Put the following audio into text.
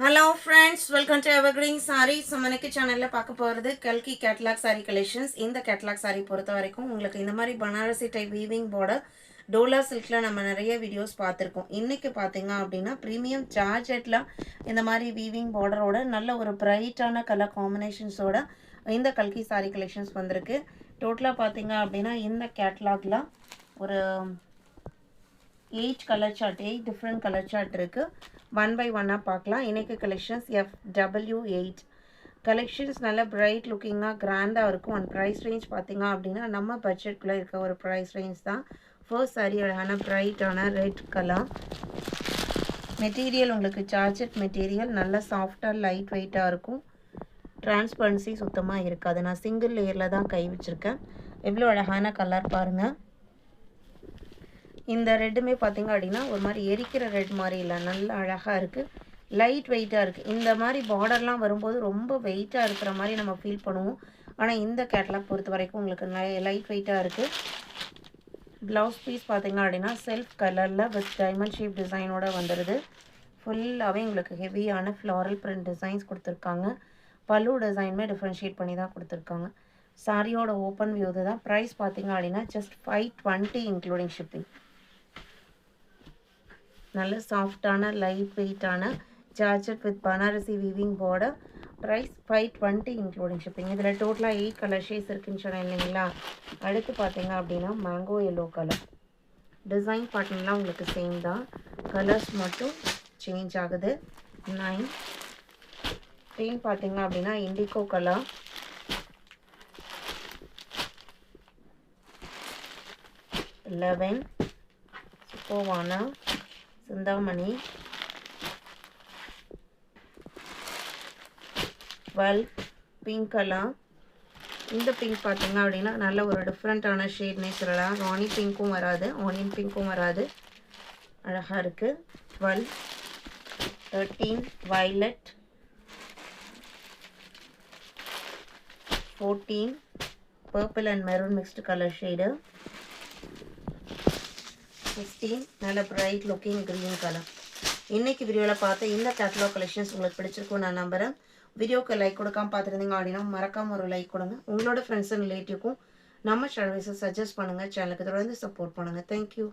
Hello friends, welcome to Evergreen sarees. மனைக்கு சேனலில் பார்க்க போகிறது கல்கி கேட்லாக் சாரீ கலெக்ஷன்ஸ். இந்த கேட்லாக் சாரீ பொறுத்த வரைக்கும் உங்களுக்கு இந்த மாதிரி Banarasi type weaving border Dola சில்கில் நம்ம நிறைய வீடியோஸ் பார்த்துருக்கோம். இன்றைக்கி பார்த்தீங்க அப்படின்னா ப்ரீமியம் ஜார்ஜெட்டில் இந்த மாதிரி வீவிங் பார்டரோட நல்ல ஒரு பிரைட்டான கலர் காம்பினேஷன்ஸோட இந்த கல்கி சாரீ கலெக்ஷன்ஸ் வந்திருக்கு. டோட்டலாக பார்த்தீங்க அப்படின்னா இந்த கேட்லாகில் ஒரு 8 colour chart, 8 different colour chart இருக்குது. 1 by 1 பார்க்கலாம். இன்றைக்கு கலெக்ஷன்ஸ் FW8 கலெக்ஷன்ஸ் நல்ல பிரைட் லுக்கிங்காக கிராண்டாக இருக்கும். அண்ட் ப்ரைஸ் ரேஞ்ச் பார்த்திங்க அப்படின்னா நம்ம பட்ஜெட்குள்ளே இருக்க ஒரு ப்ரைஸ் ரேஞ்ச் தான். ஃபர்ஸ்ட் சாரி அழகான பிரைட்டான ரெட் கலர் மெட்டீரியல், உங்களுக்கு சார்ஜெட் மெட்டீரியல் நல்ல சாஃப்டாக லைட் வெயிட்டாக இருக்கும். டிரான்ஸ்பரன்சி சுத்தமாக இருக்காது. நான் சிங்கிள் லேயரில் தான் கை வச்சுருக்கேன். எவ்வளோ அழகான கலர் பாருங்கள். இந்த ரெட்டுமே பார்த்திங்க அப்படின்னா ஒரு மாதிரி எரிக்கிற ரெட் மாதிரி இல்லை, நல்ல அழகாக இருக்குது, லைட் வெயிட்டாக இருக்குது. இந்த மாதிரி பார்டர்லாம் வரும்போது ரொம்ப வெயிட்டாக இருக்கிற மாதிரி நம்ம ஃபீல் பண்ணுவோம். ஆனால் இந்த கேட்லாக் பொறுத்த வரைக்கும் உங்களுக்கு லைட் வெயிட்டாக இருக்குது. ப்ளவுஸ் பீஸ் பார்த்திங்க அப்படின்னா செல்ஃப் கலரில் வித் டைமண்ட் ஷேப் டிசைனோடு வந்துடுது. ஃபுல்லாகவே உங்களுக்கு ஹெவியான ஃப்ளாரல் பிரிண்ட் டிசைன்ஸ் கொடுத்துருக்காங்க. பல்லு டிசைனுமே டிஃப்ரென்ஷியேட் பண்ணி தான் கொடுத்துருக்காங்க. சாரியோட ஓப்பன் வியூ தான். ப்ரைஸ் பார்த்திங்க அப்படின்னா ஜஸ்ட் 520 இன்க்ளூடிங் ஷிப்பிங். நல்ல சாஃப்டான லைட் வெயிட்டான georgette with Banarasi weaving border. Price 520 including shipping. இதில் டோட்டலாக 8 கலர் ஷேட்ஸ் இருக்குன்னு சொன்னேன் இல்லைங்களா. அடுத்து பார்த்தீங்க அப்படின்னா மேங்கோ எல்லோ கலர். டிசைன் பாட்டிங்லாம் உங்களுக்கு சேம் தான், கலர்ஸ் மட்டும் சேஞ்ச் ஆகுது. 9 பெயிண்ட் பார்த்தீங்க அப்படின்னா இண்டிகோ கலர். 11 சூப்பர்வான சிந்தாமணி. 12 pink colour. இந்த பிங்க் பார்த்தீங்க அப்படின்னா நல்ல ஒரு டிஃப்ரெண்ட்டான ஷேட்னே சொல்லலாம். ராணி பிங்க்கும் வராது, ஆனியன் பிங்க்கும் வராது, அழகாக இருக்குது. 12 13 violet. 14 purple and maroon mixed colour shade. 15 நல்ல பிரைட் லுக்கிங் க்ரீன் கலர். இன்றைக்கி வீடியோவில் பார்த்த இந்த கேட்லாக் கலெக்ஷன்ஸ் உங்களுக்கு பிடிச்சிருக்கும் நான் நம்புகிறேன். வீடியோக்கு லைக் கொடுக்காமல் பார்த்துருந்தீங்க அப்படின்னா மறக்காமல் ஒரு லைக் கொடுங்க. உங்களோட ஃப்ரெண்ட்ஸ் அண்ட் ரிலேட்டிவ்க்கும் நம்ம சேனல்ஸை சஜஸ்ட் பண்ணுங்கள். சேனலுக்கு தொடர்ந்து சப்போர்ட் பண்ணுங்கள். தேங்க்யூ.